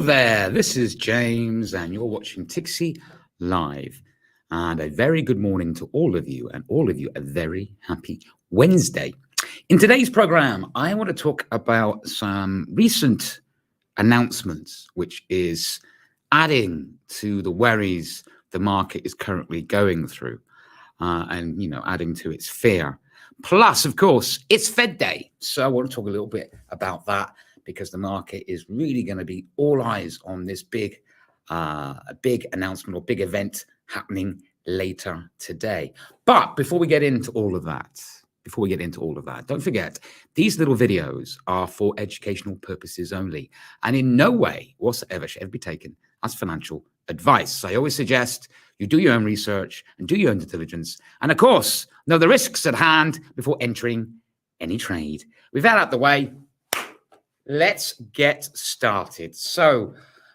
there, this is James, and you're watching Tixee Live. And a very good morning to all of you, and all of you a very happy Wednesday. In today's program, I want to talk about some recent announcements, which is adding to the worries the market is currently going through, and adding to its fear. Plus, of course, it's Fed Day, so I want to talk a little bit about that, because the market is really going to be all eyes on this big announcement or big event happening later today. But before we get into all of that, don't forget, these little videos are for educational purposes only, and in no way whatsoever should ever be taken as financial advice. I always suggest you do your own research and do your own due diligence, and of course, know the risks at hand before entering any trade. With that out the way, let's get started. So,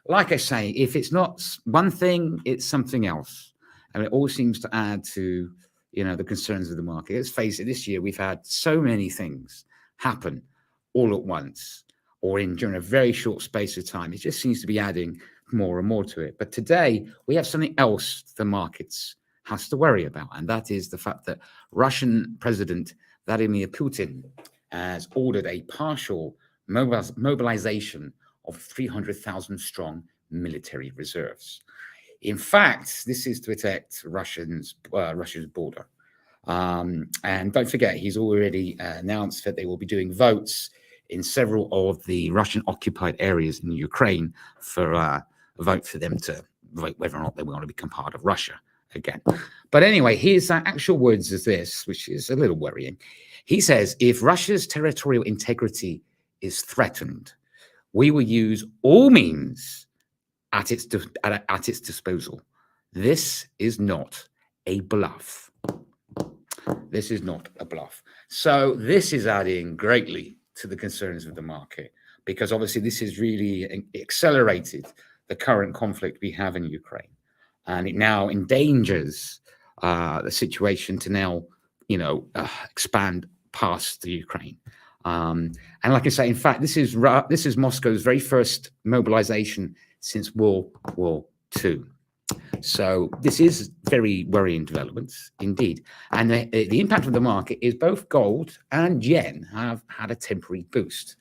like I say, if it's not one thing, it's something else. And it all seems to add to, the concerns of the market. Let's face it, this year we've had so many things happen all at once, or during a very short space of time. It just seems to be adding more and more to it. But today we have something else the markets has to worry about, and that is the fact that Russian President Vladimir Putin has ordered a partial mobilization of 300,000 strong military reserves. In fact, this is to protect Russia's border. And don't forget, he's already announced that they will be doing votes in several of the Russian-occupied areas in Ukraine for a vote for them to vote whether or not they want to become part of Russia again. But anyway, his actual words is this, which is a little worrying. He says, if Russia's territorial integrity is threatened, we will use all means at its disposal. This is not a bluff. This is not a bluff. So this is adding greatly to the concerns of the market, because obviously this has really accelerated the current conflict we have in Ukraine, and it now endangers the situation to now, expand past the Ukraine. And like I say, in fact, this is Moscow's very first mobilization since World War II. So this is very worrying developments indeed. And the impact of the market is both gold and yen have had a temporary boost,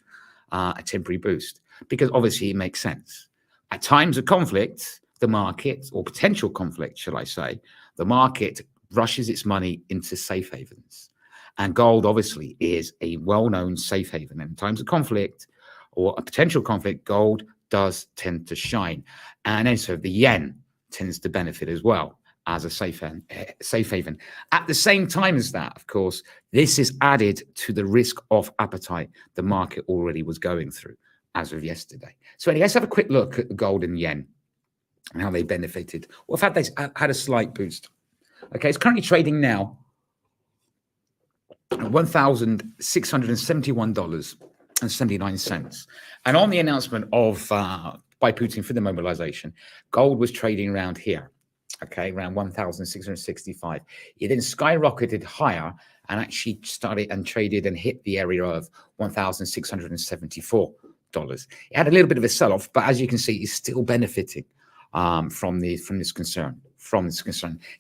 because obviously it makes sense. At times of conflict, the market, or potential conflict, shall I say, the market rushes its money into safe havens. And gold, obviously, is a well-known safe haven. And in times of conflict or a potential conflict, gold does tend to shine. And also the yen tends to benefit as well as a safe haven. At the same time as that, of course, this is added to the risk-off appetite the market already was going through as of yesterday. So anyway, let's have a quick look at the gold and yen and how they benefited. Well, in fact, they had a slight boost. Okay, it's currently trading now $1,671.79. And on the announcement of by Putin for the mobilization, gold was trading around here, okay, around 1,665. It then skyrocketed higher and actually started and traded and hit the area of $1,674. It had a little bit of a sell-off, but as you can see, it's still benefiting from this concern.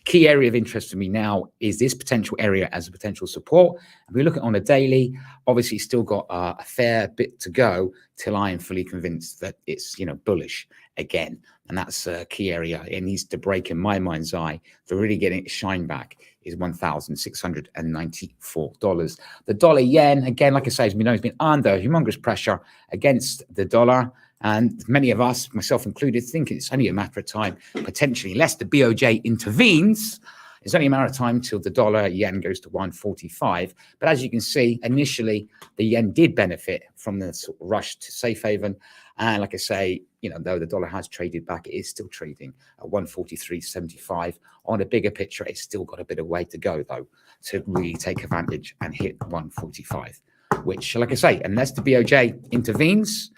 Key area of interest for me now is this potential area as a potential support. And we look at it on a daily, obviously it's still got a fair bit to go till I am fully convinced that it's bullish again. And that's a key area. It needs to break in my mind's eye to really get it shine back is $1,694. The dollar yen, again, like I say, as we know, has been under humongous pressure against the dollar. And many of us, myself included, think it's only a matter of time, potentially, unless the BOJ intervenes. It's only a matter of time till the dollar yen goes to 145. But as you can see, initially, the yen did benefit from the sort of rush to safe haven. And like I say, though the dollar has traded back, it is still trading at 143.75. On a bigger picture, it's still got a bit of way to go, though, to really take advantage and hit 145, which, like I say, unless the BOJ intervenes,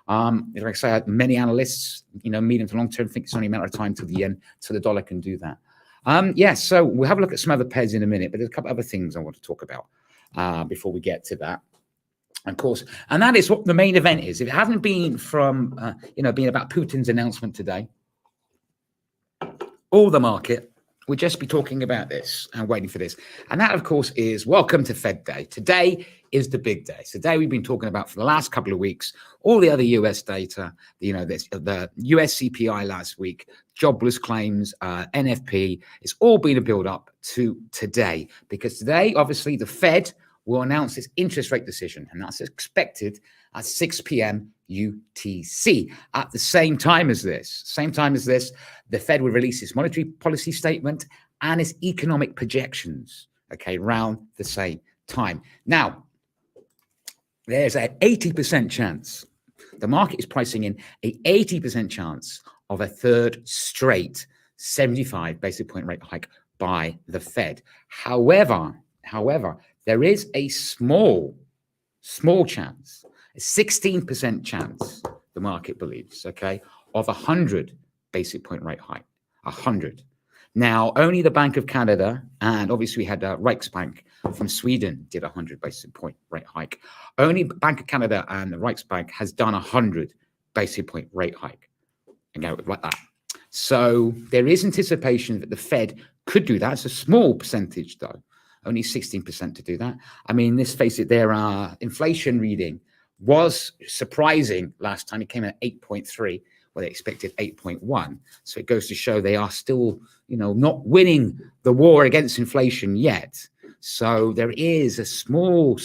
like I say, many analysts, medium to long term, think it's only a matter of time till the dollar can do that. So we'll have a look at some other pairs in a minute, but there's a couple other things I want to talk about before we get to that. Of course, and that is what the main event is. If it hadn't been from, being about Putin's announcement today, all the market would just be talking about this and waiting for this. And that, of course, is welcome to Fed Day. Today is the big day. Today we've been talking about for the last couple of weeks, all the other US data, the US CPI last week, jobless claims, NFP, it's all been a build up to today, because today, obviously, the Fed will announce its interest rate decision, and that's expected at 6 p.m. UTC. At the same time as this, the Fed will release its monetary policy statement and its economic projections, around the same time. Now, there's an 80% chance, the market is pricing in a 80% chance of a third straight 75 basis point rate hike by the Fed. However, there is a small chance, a 16% chance, the market believes, of 100 basis point rate hike, 100. Now, only the Bank of Canada, and obviously we had Riksbank from Sweden did 100 basis point rate hike. Only Bank of Canada and the Riksbank has done 100 basis point rate hike, like that. So there is anticipation that the Fed could do that. It's a small percentage, though. Only 16% to do that. I mean, let's face it, their inflation reading was surprising last time. It came at 8.3, where they expected 8.1. So it goes to show they are still, not winning the war against inflation yet. So there is a small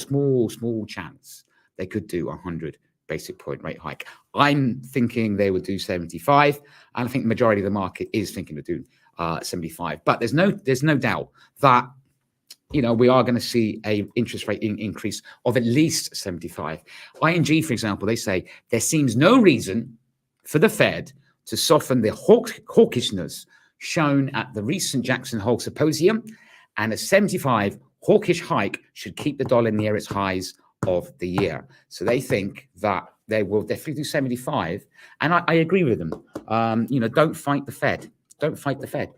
chance they could do 100 basis point rate hike. I'm thinking they would do 75, and I think the majority of the market is thinking to do 75. But there's no doubt that we are going to see a interest rate increase of at least 75. ING, for example, they say there seems no reason for the Fed to soften the hawkishness shown at the recent Jackson Hole Symposium, and a 75 hawkish hike should keep the dollar near its highs of the year. So they think that they will definitely do 75, and I agree with them. Don't fight the Fed. Don't fight the Fed.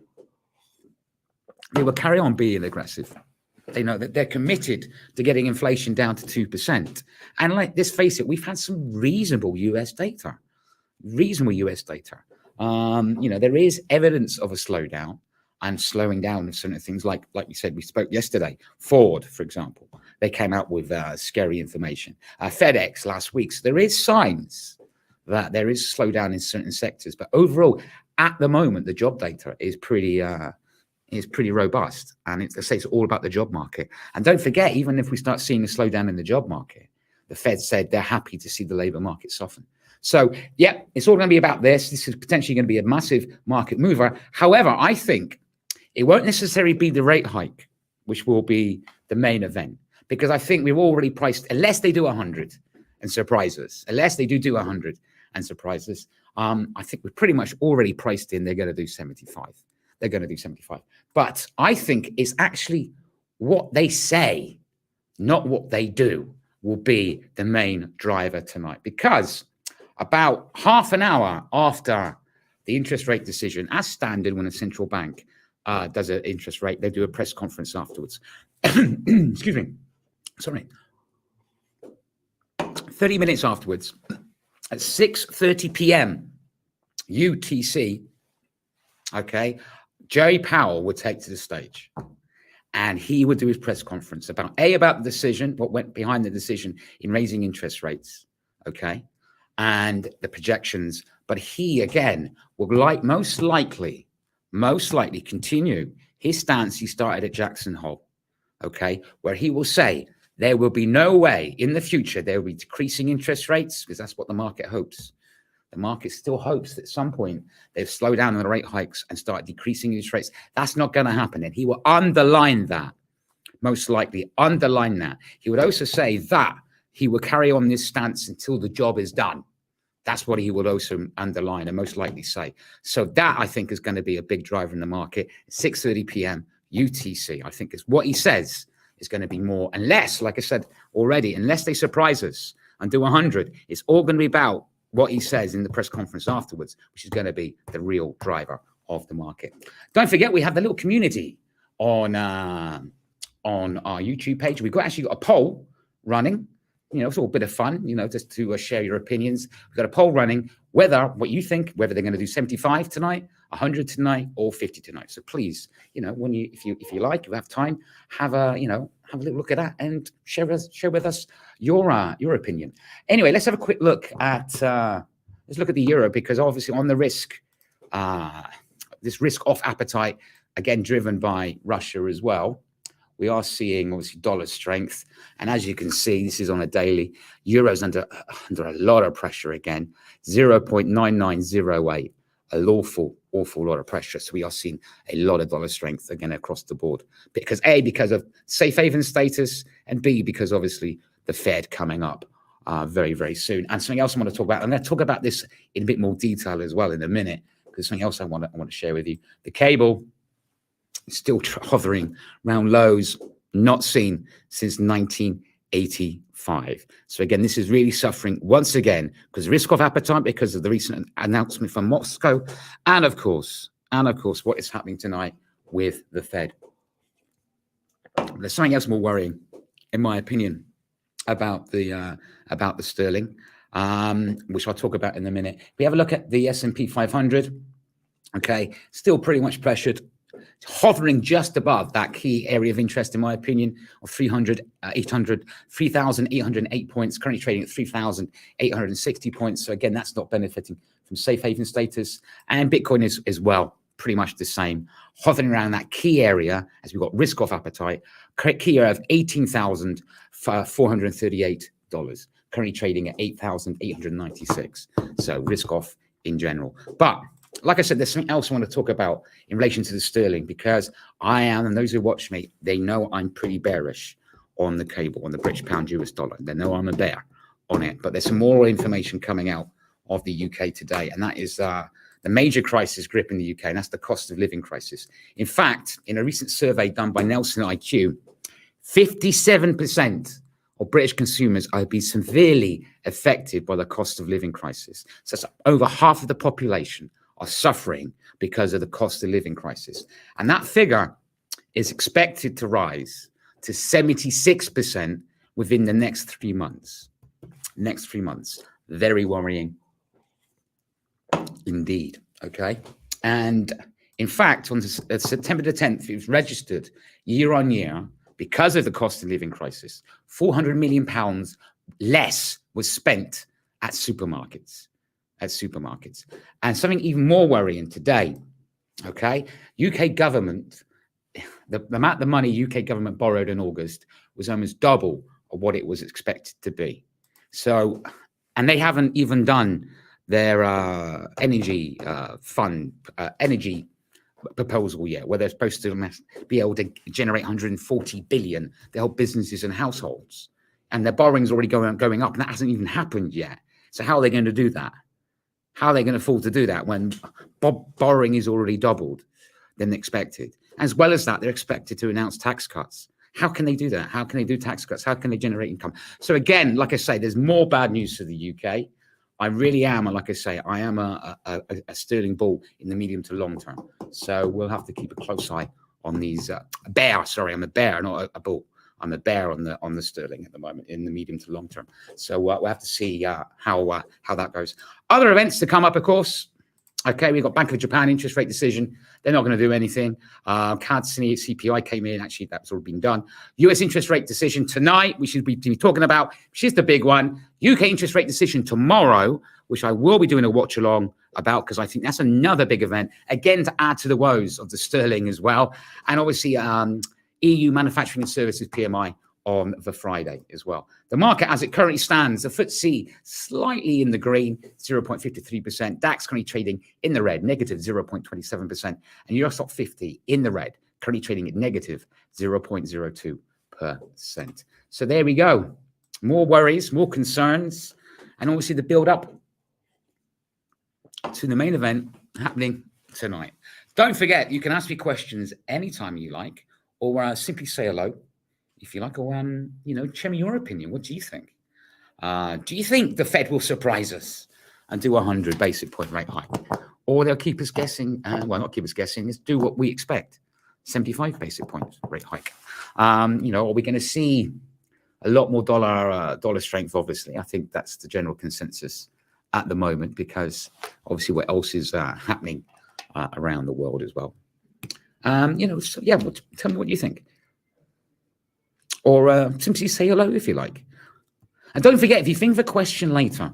They will carry on being aggressive. They know that they're committed to getting inflation down to 2%. And let's face it, we've had some reasonable US data. There is evidence of a slowdown and slowing down of certain things, like we said, we spoke yesterday. Ford, for example, they came out with scary information. FedEx last week. So there is signs that there is a slowdown in certain sectors. But overall, at the moment, the job data is pretty robust, and it's all about the job market. And don't forget, even if we start seeing a slowdown in the job market, the Fed said they're happy to see the labor market soften. So, yeah, it's all going to be about this. This is potentially going to be a massive market mover. However, I think it won't necessarily be the rate hike, which will be the main event, because I think we've already priced, unless they do 100 and surprise us, I think we've pretty much already priced in they're going to do 75. But I think it's actually what they say, not what they do, will be the main driver tonight. Because about half an hour after the interest rate decision, as standard when a central bank does an interest rate, they do a press conference afterwards. Excuse me. Sorry. 30 minutes afterwards, at 6:30 p.m. UTC, Jerry Powell would take to the stage, and he would do his press conference about the decision, what went behind the decision in raising interest rates, and the projections. But he, again, will most likely continue his stance he started at Jackson Hole, where he will say there will be no way in the future there will be decreasing interest rates, because that's what the market hopes. The market still hopes that at some point they've slowed down on the rate hikes and start decreasing interest rates. That's not going to happen. And he will underline that, most likely underline that. He would also say that he will carry on this stance until the job is done. That's what he will also underline and most likely say. So that, I think, is going to be a big driver in the market. 6:30 p.m. UTC, I think, is what he says is going to be more. Unless, like I said already, unless they surprise us and do 100, it's all going to be about what he says in the press conference afterwards, which is going to be the real driver of the market. Don't forget, we have the little community on our YouTube page. We've actually got a poll running. it's all a bit of fun, just to share your opinions. We've got a poll running, what you think, whether they're going to do 75 tonight, 100 tonight, or 50 tonight. So please, if you like, you have time, have a little look at that and share with us your opinion. Anyway, let's have a quick look at the euro, because obviously on the risk, this risk-off appetite, again, driven by Russia as well, we are seeing obviously dollar strength. And as you can see, this is on a daily. Euro's under a lot of pressure again, 0.9908, an awful lot of pressure. So we are seeing a lot of dollar strength again across the board, because A, because of safe haven status, and B, because obviously the Fed coming up very, very soon. And something else I want to talk about, I'm going to talk about this in a bit more detail as well in a minute, because something else I want to share with you. The cable is still hovering around lows not seen since 1985. So again, this is really suffering once again because risk of appetite, because of the recent announcement from Moscow, and of course, what is happening tonight with the Fed. There's something else more worrying, in my opinion, about the sterling, which I'll talk about in a minute. We have a look at the S&P 500. Okay, still pretty much pressured, hovering just above that key area of interest, in my opinion, of 3,808 points, currently trading at 3,860 points. So again, that's not benefiting from safe haven status. And Bitcoin is as well, pretty much the same, hovering around that key area as we've got risk off appetite, key area of $18,438, currently trading at $8,896. So risk off in general. But like I said, there's something else I want to talk about in relation to the sterling, because I am, and those who watch me, they know I'm pretty bearish on the cable, on the British pound US dollar. They know I'm a bear on it. But there's some more information coming out of the UK today, and that is the major crisis gripping the UK, and that's the cost of living crisis. In fact, in a recent survey done by Nelson IQ, 57% of British consumers are being severely affected by the cost of living crisis. So that's over half of the population are suffering because of the cost of living crisis. And that figure is expected to rise to 76% within the next 3 months. Very worrying indeed, okay? And in fact, on September the 10th, it was registered year on year, because of the cost of living crisis, £400 million less was spent at supermarkets. And something even more worrying today, okay? UK government, the amount of money UK government borrowed in August was almost double of what it was expected to be. So, and they haven't even done their energy fund, energy proposal yet, where they're supposed to be able to generate 140 billion to help businesses and households. And their borrowing's already going up, and that hasn't even happened yet. So how are they going to do that? How are they going to afford to do that when borrowing is already doubled than expected? As well as that, they're expected to announce tax cuts. How can they do that? How can they do tax cuts? How can they generate income? So again, like I say, there's more bad news for the UK. I really am, and like I say, I am a sterling bull in the medium to long term. So we'll have to keep a close eye on these. I'm a bear, not a bull. I'm a bear on the sterling at the moment in the medium to long term. So we'll have to see how that goes. Other events to come up, of course. Okay, we've got Bank of Japan interest rate decision. They're not going to do anything. CAD CPI came in. Actually, that's already been done. US interest rate decision tonight, we should be talking about, which is the big one. UK interest rate decision tomorrow, which I will be doing a watch along about, because I think that's another big event, again, to add to the woes of the sterling as well. And obviously, EU manufacturing and services PMI on the Friday as well. The market as it currently stands, the FTSE slightly in the green, 0.53%. DAX currently trading in the red, negative 0.27%. And Euro Stoxx 50 in the red, currently trading at negative 0.02%. So there we go. More worries, more concerns, and obviously the build up to the main event happening tonight. Don't forget, you can ask me questions anytime you like, or simply say hello if you like, or share me your opinion. What do you think? Do you think the Fed will surprise us and do a 100 basic point rate hike, or they'll keep us guessing? Well, not keep us guessing. Is do what we expect, 75 basic points rate hike. Are we going to see a lot more dollar strength, obviously. I think that's the general consensus at the moment, because obviously what else is happening around the world as well. So yeah, tell me what you think. Or simply say hello if you like. And don't forget, if you think of a question later,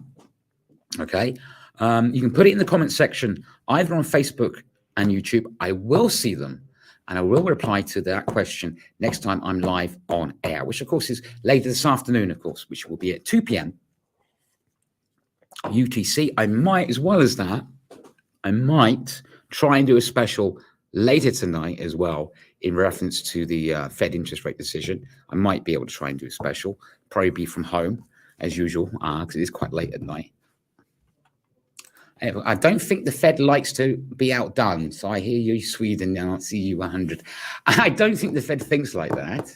okay, you can put it in the comment section, either on Facebook and YouTube. I will see them, and I will reply to that question next time I'm live on air, which of course is later this afternoon, of course, which will be at 2 p.m. UTC. I might, as well as that, I might try and do a special later tonight as well in reference to the Fed interest rate decision. I might be able to try and do a special, probably be from home as usual, because it is quite late at night. I don't think the Fed likes to be outdone. So I hear you, Sweden, and I see you 100. I don't think the Fed thinks like that,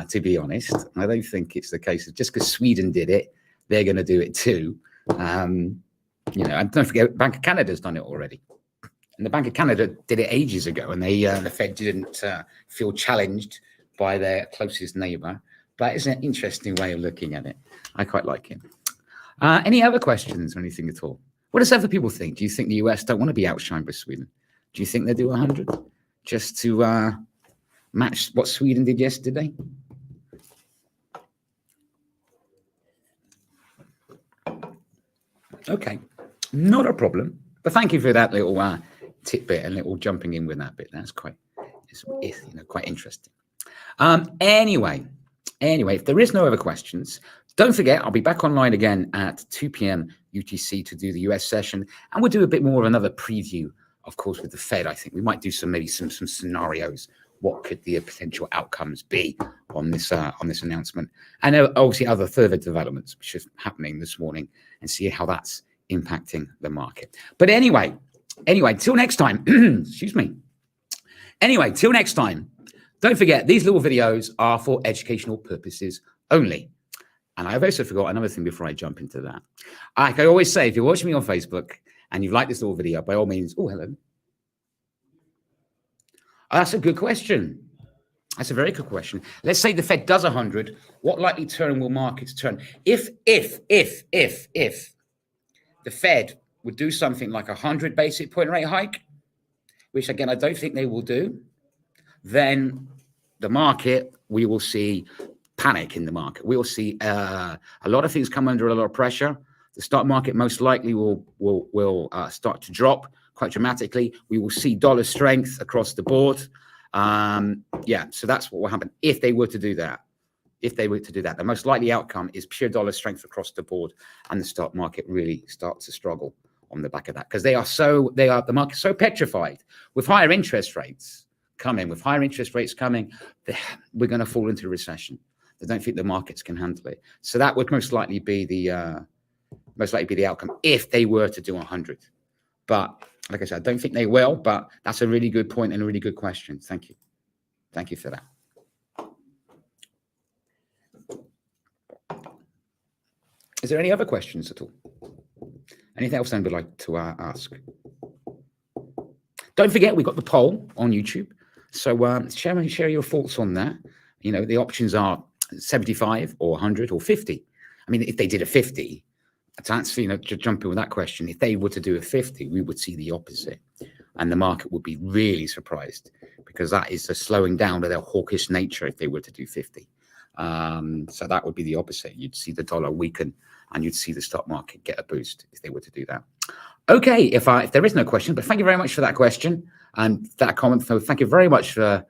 to be honest. I don't think it's the case of just because Sweden did it, they're going to do it too. And don't forget, Bank of Canada's done it already. And the Bank of Canada did it ages ago, and the Fed didn't feel challenged by their closest neighbor. But it's an interesting way of looking at it. I quite like it. Any other questions or anything at all? What does other people think? Do you think the US don't want to be outshined by Sweden? Do you think they do 100 just to match what Sweden did yesterday? Okay, not a problem. But thank you for that little tidbit and little jumping in with that bit. That's quite interesting. Anyway, if there is no other questions, don't forget, I'll be back online again at 2 p.m. UTC to do the US session, and we'll do a bit more of another preview, of course, with the Fed. I think we might do maybe some scenarios. What could the potential outcomes be on this announcement, and obviously other further developments which are happening this morning, and see how that's impacting the market. But anyway, till next time. Excuse me. Anyway, till next time. Don't forget, these little videos are for educational purposes only. And I've also forgot another thing before I jump into that. Like I always say, if you're watching me on Facebook and you've liked this little video, by all means, oh, hello. Oh, that's a good question. That's a very good question. Let's say the Fed does 100. What likely turn will markets turn? If the Fed would do something like 100 basic point rate hike, which again, I don't think they will do, then the market, we will see panic in the market. We will see a lot of things come under a lot of pressure. The stock market most likely will start to drop quite dramatically. We will see dollar strength across the board. So that's what will happen if they were to do that. The most likely outcome is pure dollar strength across the board, and the stock market really starts to struggle on the back of that, because the market's so petrified with higher interest rates coming. We're going to fall into a recession. They don't think the markets can handle it. So that would most likely be the outcome if they were to do 100. But like I said, I don't think they will. But that's a really good point and a really good question. Thank you for that. Is there any other questions at all? Anything else anyone would like to ask? Don't forget, we've got the poll on YouTube. So share your thoughts on that. The options are 75 or 100 or 50. I mean, if they did a 50, that's, to jump in with that question, if they were to do a 50, we would see the opposite. And the market would be really surprised, because that is a slowing down of their hawkish nature if they were to do 50. So that would be the opposite. You'd see the dollar weaken, and you'd see the stock market get a boost if they were to do that. Okay, if there is no question, but thank you very much for that question and that comment. So thank you very much for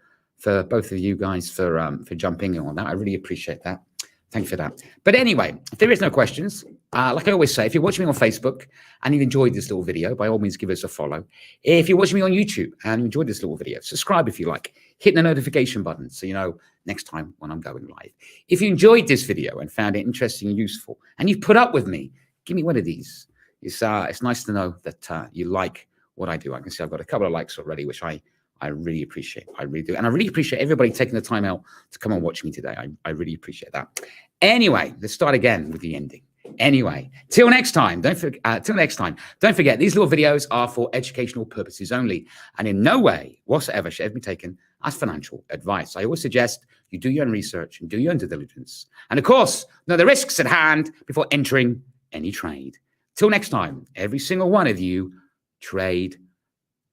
both of you guys for jumping in on that. I really appreciate that. Thank you for that. But anyway, if there is no questions, like I always say, if you're watching me on Facebook and you've enjoyed this little video, by all means, give us a follow. If you're watching me on YouTube and you enjoyed this little video, subscribe if you like. Hit the notification button so you know next time when I'm going live. If you enjoyed this video and found it interesting and useful, and you've put up with me, give me one of these. It's nice to know that you like what I do. I can see I've got a couple of likes already, which I really appreciate. I really do. And I really appreciate everybody taking the time out to come and watch me today. I really appreciate that. Anyway, let's start again with the ending. Anyway, till next time, don't forget, these little videos are for educational purposes only, and in no way whatsoever should ever be taken as financial advice. I always suggest you do your own research and do your own due diligence. And of course, know the risks at hand before entering any trade. Till next time, every single one of you, trade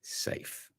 safe.